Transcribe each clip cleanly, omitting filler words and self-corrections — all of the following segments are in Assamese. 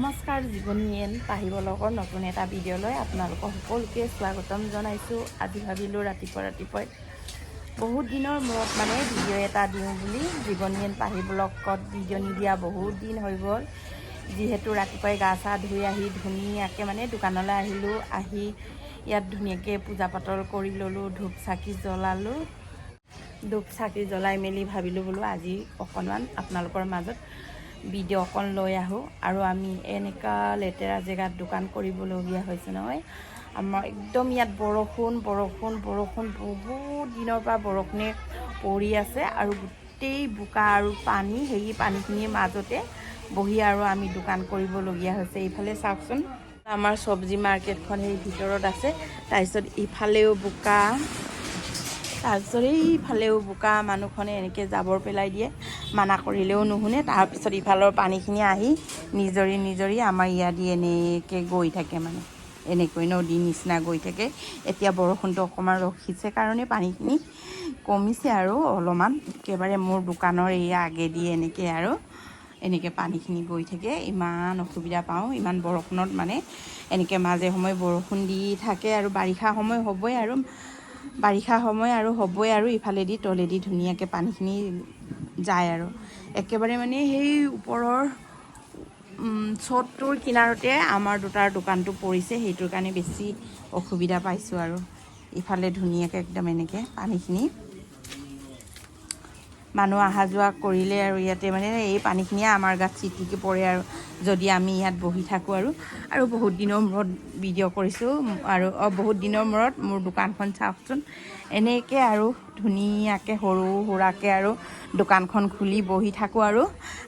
নমস্কাৰ জীৱনী এন পাহিব লগৰ নতুন এটা ভিডিঅ'লৈ আপোনালোকক সকলোকে স্বাগতম জনাইছোঁ। আজি ভাবিলোঁ ৰাতিপুৱাই বহুত দিনৰ মূৰত মানে ভিডিঅ' এটা দিওঁ বুলি। জীৱনী এন পাহিব লগত ভিডিঅ' নিদিয়া বহুত দিন হৈ গ'ল। যিহেতু ৰাতিপুৱাই গা চা ধুই আহি ধুনীয়াকৈ মানে দোকানলৈ আহিলোঁ। আহি ইয়াত ধুনীয়াকৈ পূজা পাতল কৰি ল'লোঁ, ধূপ চাকি জ্বলালোঁ। ধূপ চাকি জ্বলাই মেলি ভাবিলোঁ বোলো আজি অকণমান আপোনালোকৰ মাজত ভিডিঅ' অকণ লৈ আহোঁ। আৰু আমি এনেকুৱা লেতেৰা জেগাত দোকান কৰিবলগীয়া হৈছে নহয়। আমাৰ একদম ইয়াত বৰষুণ বহুত দিনৰ পৰা বৰষুণে পৰি আছে আৰু গোটেই বোকা আৰু পানী, সেই পানীখিনিৰ মাজতে বহি আৰু আমি দোকান কৰিবলগীয়া হৈছে। এইফালে চাওকচোন, আমাৰ চব্জি মাৰ্কেটখন সেই ভিতৰত আছে, তাৰপিছত ইফালেও বোকা, তাৰপিছত এইফালেও বোকা। মানুহখনে এনেকৈ জাবৰ পেলাই দিয়ে, মানা কৰিলেও নুশুনে। তাৰপিছত ইফালৰ পানীখিনি আহি নিজৰি আমাৰ ইয়াত এনেকৈ গৈ থাকে, মানে এনেকৈ নদীৰ নিচিনা গৈ থাকে। এতিয়া বৰষুণটো অকণমান ৰখিছে কাৰণে পানীখিনি কমিছে আৰু অলপমান। একেবাৰে মোৰ দোকানৰ এই আগেদি এনেকৈ পানীখিনি গৈ থাকে। ইমান অসুবিধা পাওঁ ইমান বৰষুণত, মানে এনেকৈ মাজে সময়ে বৰষুণ দি থাকে আৰু বাৰিষা সময় হ'বই আৰু ইফালেদি তলেদি ধুনীয়াকৈ পানীখিনি যায় আৰু একেবাৰে মানে সেই ওপৰৰ চ'তটোৰ কিনাৰতে আমাৰ দুটাৰ দোকানটো পৰিছে। সেইটোৰ কাৰণে বেছি অসুবিধা পাইছোঁ। আৰু ইফালে ধুনীয়াকৈ একদম এনেকৈ পানীখিনি মানুহ অহা যোৱা কৰিলে আৰু ইয়াতে মানে এই পানীখিনিয়ে আমাৰ গাত চিটিকি পৰে আৰু যদি আমি ইয়াত বহি থাকোঁ। আৰু বহুত দিনৰ মূৰত ভিডিঅ' কৰিছোঁ আৰু বহুত দিনৰ মূৰত মোৰ দোকানখন চাওকচোন। এনেকৈ আৰু ধুনীয়াকৈ সৰু সুৰাকৈ আৰু দোকানখন খুলি বহি থাকোঁ। আৰু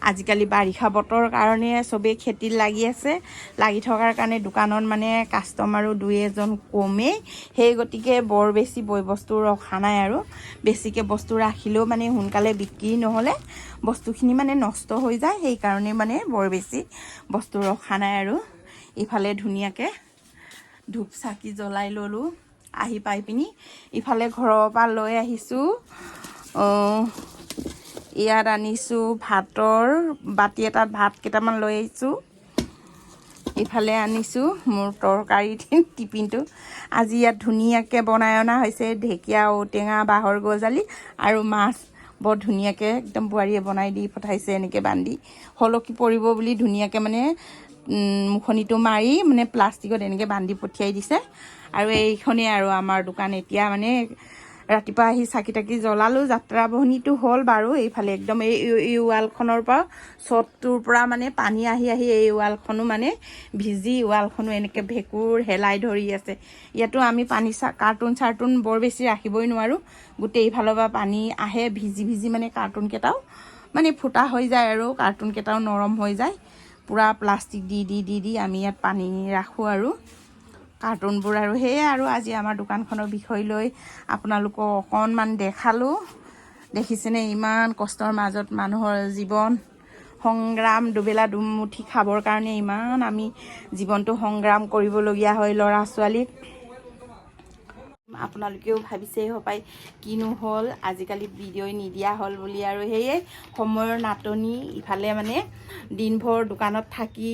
আজিকালি বাৰিষা বতৰ কাৰণে চবেই খেতিত লাগি আছে। লাগি থকাৰ কাৰণে দোকানত মানে কাষ্টমাৰো দুই এজন কমেই। সেই গতিকে বৰ বেছি বয় বস্তু ৰখা নাই। আৰু বেছিকৈ বস্তু ৰাখিলেও মানে সোনকালে বিক্ৰী নহ'লে বস্তুখিনি মানে নষ্ট হৈ যায়। সেইকাৰণে মানে বৰ বেছি বস্তু ৰখা নাই। আৰু ইফালে ধুনীয়াকৈ ধূপ চাকি জ্বলাই ল'লোঁ। আহি পাই পিনি ইফালে ঘৰৰ পৰা লৈ আহিছোঁ, ইয়াত আনিছোঁ ভাতৰ বাতি এটাত ভাত কেইটামান লৈ আহিছোঁ। ইফালে আনিছোঁ মোৰ তৰকাৰী টিফিনটো। আজি ইয়াত ধুনীয়াকৈ বনাই অনা হৈছে ঢেকীয়া, ঔটেঙা, বাঁহৰ গজালি আৰু মাছ। বৰ ধুনীয়াকৈ একদম বোৱাৰীয়ে বনাই দি পঠাইছে, এনেকৈ বান্ধি হলকি পৰিব বুলি ধুনীয়াকৈ মানে মুখনিটো মাৰি মানে প্লাষ্টিকত এনেকৈ বান্ধি পঠিয়াই দিছে। আৰু এইখনেই আৰু আমাৰ দোকান। এতিয়া মানে ৰাতিপুৱা আহি চাকি তাকি জ্বলালোঁ। যাত্ৰা বাহনীটো হ'ল বাৰু। এইফালে একদম এই ৱালখনৰ পৰা চটটোৰ পৰা মানে পানী আহি এই ৱালখনো মানে ভিজি, ৱালখনো এনেকৈ ভেঁকুৰ হেলাই ধৰি আছে। ইয়াতো আমি পানী কাৰ্টুন বৰ বেছি ৰাখিবই নোৱাৰোঁ। গোটেই ইফালৰ পৰা পানী আহে ভিজি মানে কাৰ্টুনকেইটাও মানে ফুটা হৈ যায় আৰু কাৰ্টুনকেইটাও নৰম হৈ যায়। পূৰা প্লাষ্টিক দি আমি ইয়াত পানী ৰাখোঁ আৰু কাৰ্টুনবোৰ। আৰু সেয়ে আৰু আজি আমাৰ দোকানখনৰ বিষয় লৈ আপোনালোকক অকণমান দেখালোঁ। দেখিছেনে ইমান কষ্টৰ মাজত মানুহৰ জীৱন সংগ্ৰাম, দুবেলা দুমুঠি খাবৰ কাৰণে ইমান আমি জীৱনটো সংগ্ৰাম কৰিবলগীয়া হয়। ল'ৰা ছোৱালীক আপোনালোকেও ভাবিছেই হপায় কিনো হ'ল আজিকালি ভিডিঅ' নিদিয়া হ'ল বুলি। আৰু সেয়ে সময়ৰ নাটনি। ইফালে মানে দিনভৰ দোকানত থাকি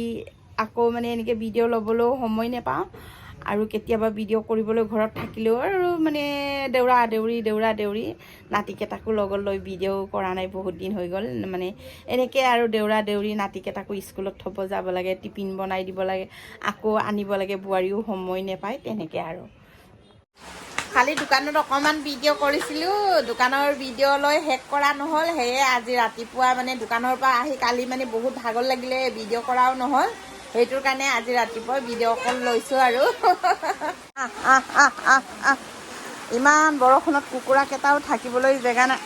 আকৌ মানে এনেকৈ ভিডিঅ' ল'বলৈও সময় নাপাওঁ। আৰু কেতিয়াবা ভিডিঅ' কৰিবলৈ ঘৰত থাকিলেও আৰু মানে দেউৰা দেউৰি নাতিকেইটাকো লগত লৈ ভিডিঅ' কৰা নাই বহুত দিন হৈ গ'ল। মানে এনেকৈ আৰু দেউৰা দেউৰি নাতিকেইটাকো স্কুলত থ'ব যাব লাগে, টিফিন বনাই দিব লাগে, আকৌ আনিব লাগে। বোৱাৰীও সময় নাপায়। তেনেকৈ আৰু খালি দোকানত অকণমান ভিডিঅ' কৰিছিলোঁ। দোকানৰ ভিডিঅ' লৈ শেষ কৰা নহ'ল। সেয়ে আজি ৰাতিপুৱা মানে দোকানৰ পৰা আহি কালি মানে বহুত ভাগৰ লাগিলে, ভিডিঅ' কৰাও নহ'ল। সেইটোৰ কাৰণে আজি ৰাতিপুৱা ভিডিঅ' অকণ লৈছোঁ আৰু ইমান বৰষুণত কুকুৰাকেইটাও থাকিবলৈ জেগা নাই।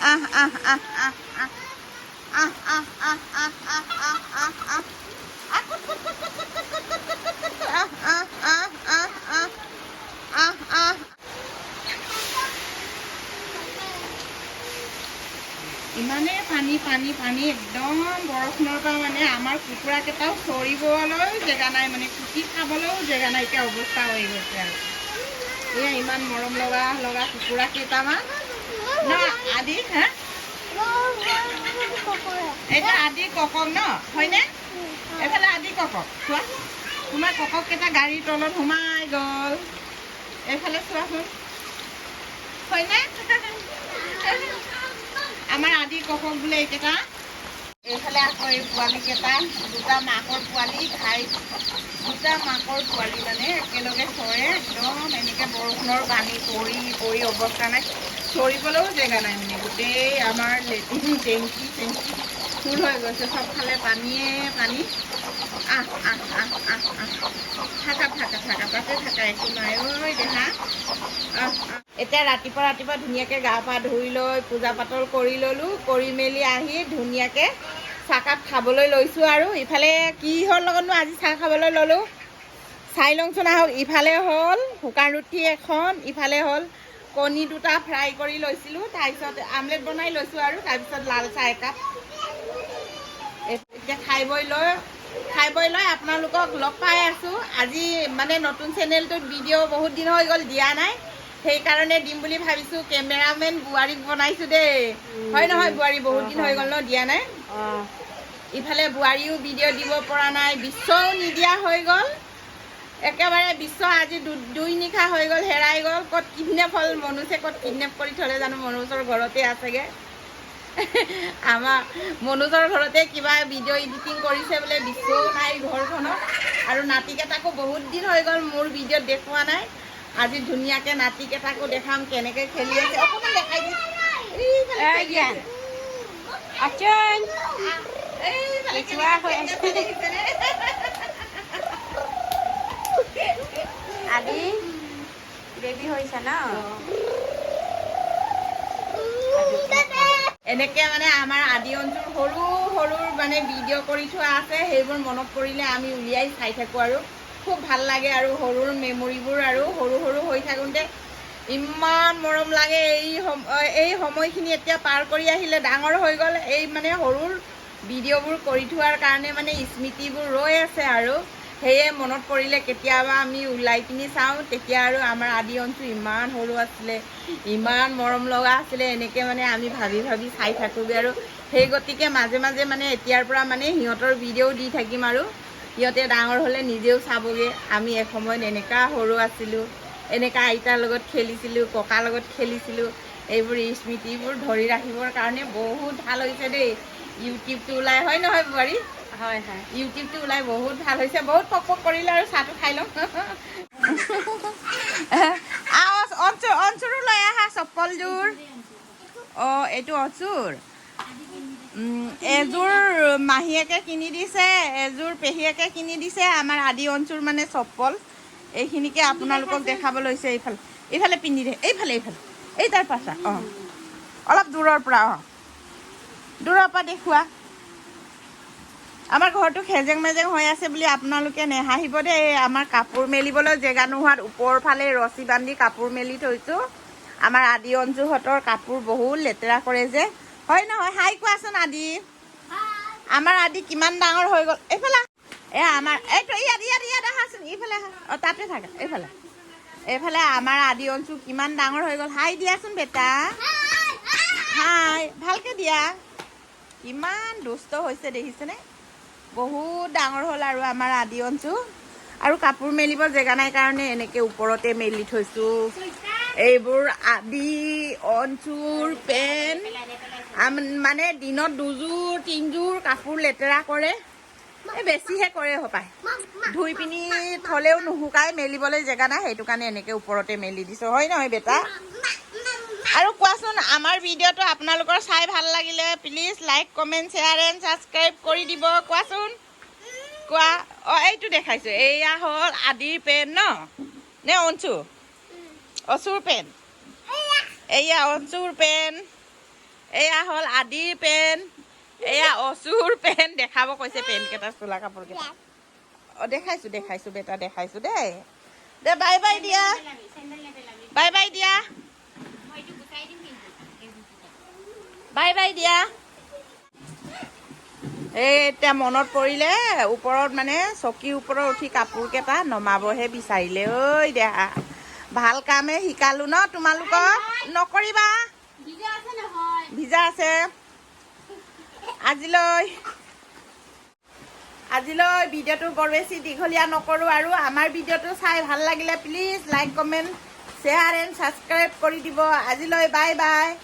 ইমানেই পানী একদম বৰষুণৰ পৰা মানে আমাৰ কুকুৰাকেইটাও চৰিবলৈ জেগা নাই, মানে কুটি খাবলৈও জেগা নাইকিয়া অৱস্থা হৈ গৈছে। আৰু এয়া ইমান মৰম লগা কুকুৰা কেইটামান ন আদি। এটা আদি ককক ন, হয়নে? এফালে আদি ককক চোৱা তোমাৰ কককেইটা গাড়ীৰ তলত সোমাই গ'ল এইফালে চোৱাচোন হয়নে আমাৰ আদি ককক বোলে এইকেইটা এইফালে আকৌ এই পোৱালীকেইটা দুটা মাকৰ পোৱালী দুটা মাকৰ পোৱালী মানে একেলগে চৰে একদম এনেকৈ বৰষুণৰ পানী পৰি অৱস্থা নাই চৰিবলৈও জেগা নাই মানে গোটেই আমাৰ লেট্ৰিন টেংকি ফুল হৈ গৈছে চবফালে পানীয়ে পানী থাকা তাতে থাকা একো নাই ঐ দেহা এতিয়া ৰাতিপুৱা ধুনীয়াকৈ গা পা ধুই লৈ পূজা পাতল কৰি ল'লোঁ কৰি মেলি আহি ধুনীয়াকৈ চাহকাপ খাবলৈ লৈছোঁ আৰু ইফালে কিহৰ লগতনো আজি চাহ খাবলৈ ল'লোঁ চাই লওঁচোন আহক ইফালে হ'ল শুকান ৰুটি এখন ইফালে হ'ল কণী দুটা ফ্ৰাই কৰি লৈছিলোঁ তাৰপিছত আমলেট বনাই লৈছোঁ আৰু তাৰপিছত লাল চাহ একাপ এতিয়া খাই বৈ লৈ আপোনালোকক লগ পাই আছোঁ আজি মানে নতুন চেনেলটোত ভিডিঅ' বহুত দিন হৈ গ'ল দিয়া নাই সেইকাৰণে দিম বুলি ভাবিছোঁ কেমেৰামেন বোৱাৰীক বনাইছোঁ দেই হয় নহয় বোৱাৰী বহুত দিন হৈ গ'ল ন দিয়া নাই ইফালে বোৱাৰীও ভিডিঅ' দিব পৰা নাই বিশ্বও নিদিয়া হৈ গ'ল একেবাৰে বিশ্ব আজি দুই নিশা হৈ গ'ল হেৰাই গ'ল ক'ত কিডনেপ হ'ল মনুছে ক'ত কিডনেপ কৰি থ'লে জানো মনুজৰ ঘৰতে আছেগৈ আমাৰ মনুজৰ ঘৰতে কিবা ভিডিঅ' এডিটিং কৰিছে বোলে বিশ্বও নাই ঘৰখনত আৰু নাতিকেইটাকো বহুত দিন হৈ গ'ল মোৰ ভিডিঅ'ত দেখুওৱা নাই আজি ধুনীয়াকৈ নাতিকেইটাকো দেখাম কেনেকৈ খেলি আছে অকণমান দেখাই দিম আদি বেবী হৈছে ন এনেকৈ মানে আমাৰ আদি অঞ্চল সৰু মানে ভিডিঅ' কৰি থোৱা আছে সেইবোৰ মনত পৰিলে আমি উলিয়াই চাই থাকোঁ আৰু খুব ভাল লাগে আৰু সৰুৰ মেমৰিবোৰ আৰু সৰু হৈ থাকোঁতে ইমান মৰম লাগে এই সময়খিনি এতিয়া পাৰ কৰি আহিলে ডাঙৰ হৈ গ'ল এই মানে সৰুৰ ভিডিঅ'বোৰ কৰি থোৱাৰ কাৰণে মানে স্মৃতিবোৰ ৰৈ আছে আৰু সেয়ে মনত পৰিলে কেতিয়াবা আমি ওলাই পিনি চাওঁ তেতিয়া আৰু আমাৰ আদি অঞ্চল ইমান সৰু আছিলে ইমান মৰম লগা আছিলে এনেকৈ মানে আমি ভাবি চাই থাকোঁগৈ আৰু সেই গতিকে মাজে মানে এতিয়াৰ পৰা মানে সিহঁতৰ ভিডিঅ' দি থাকিম আৰু সিহঁতে ডাঙৰ হ'লে নিজেও চাবগৈ আমি এসময়ত এনেকুৱা সৰু আছিলোঁ এনেকুৱা আইতাৰ লগত খেলিছিলোঁ ককাৰ লগত খেলিছিলোঁ এইবোৰ স্মৃতিবোৰ ধৰি ৰাখিবৰ কাৰণে বহুত ভাল হৈছে দেই ইউটিউবটো ওলাই হয় নহয় বোৱাৰী হয় ইউটিউবটো ওলাই বহুত ভাল হৈছে বহুত পক কৰিলে আৰু চাহটো খাই লওঁ অঞ্চুৰো লৈ আহা চপ্পলযোৰ অঁ এইটো অঞ্চুৰ এযোৰ মাহীয়েকে কিনি দিছে এযোৰ পেহীয়েকে কিনি দিছে আমাৰ আদি অঞ্চুৰ মানে চপ্পল এইখিনিকে আপোনালোকক দেখাব লৈছে এইফালে পিন্ধি দে এইফালে এই তাৰ পাছা অঁ অলপ দূৰৰ পৰা দেখুওৱা আমাৰ ঘৰটো খেজেং মেজেং হৈ আছে বুলি আপোনালোকে নেহাঁহিব দেই আমাৰ কাপোৰ মেলিবলৈ জেগা নোহোৱাত ওপৰৰ ফালে ৰছী বান্ধি কাপোৰ মেলি থৈছোঁ আমাৰ আদি অঞ্জুহঁতৰ কাপোৰ বহুত লেতেৰা কৰে যে হয় নহয় হাই কোৱাচোন আদি আমাৰ আদি কিমান ডাঙৰ হৈ গ'ল এইফালে আমাৰ এইটো ইয়াত আহাচোন এইফালে অঁ তাতে থাকা এইফালে আমাৰ আদি অঞ্চু কিমান ডাঙৰ হৈ গ'ল হাই দিয়াচোন বেটা হাই ভালকৈ দিয়া কিমান দুষ্ট হৈছে দেখিছেনে বহুত ডাঙৰ হ'ল আৰু আমাৰ আদি অঞ্চু আৰু কাপোৰ মেলিব জেগা নাই কাৰণে এনেকৈ ওপৰতে মেলি থৈছোঁ এইবোৰ আদি অঞ্চুৰ পেণ্ট মানে দিনত 2-3যোৰ কাপোৰ লেতেৰা কৰে এই বেছিহে কৰে হপায় ধুই পিনি থ'লেও নুশুকাই মেলিবলৈ জেগা নাই সেইটো কাৰণে এনেকৈ ওপৰতে মেলি দিছোঁ হয় নহয় বেটা আৰু কোৱাচোন আমাৰ ভিডিঅ'টো আপোনালোকৰ চাই ভাল লাগিলে please like comment share and subscribe কৰি দিব কোৱাচোন কোৱা অঁ এইটো দেখাইছোঁ এয়া হ'ল আদিৰ পেণ্ট ন নে অঞ্চুৰ পেণ্ট এয়া অঞ্চুৰ পেণ্ট এয়া হ'ল আদিৰ পেণ্ট এয়া অচুৰ পেণ্ট দেখাব কৈছে পেণ্টকেইটা চোলা কাপোৰকেইটা অঁ দেখাইছোঁ বেটা দেখাইছোঁ দেই দে বাই দিয়া বাই দিয়া বাই দিয়া এই এতিয়া মনত পৰিলে ওপৰত মানে চকীৰ ওপৰত উঠি কাপোৰকেইটা নমাবহে বিচাৰিলে ঐ দেহা ভাল কামে শিকালোঁ ন তোমালোকক নকৰিবা ভিজা আছে আজিলৈ আজিলৈ ভিডিঅ'টো বৰ বেছি দীঘলীয়া নকৰোঁ আৰু আমাৰ ভিডিঅ'টো চাই ভাল লাগিলে please like comment share and subscribe কৰি দিব আজিলৈ বাই বাই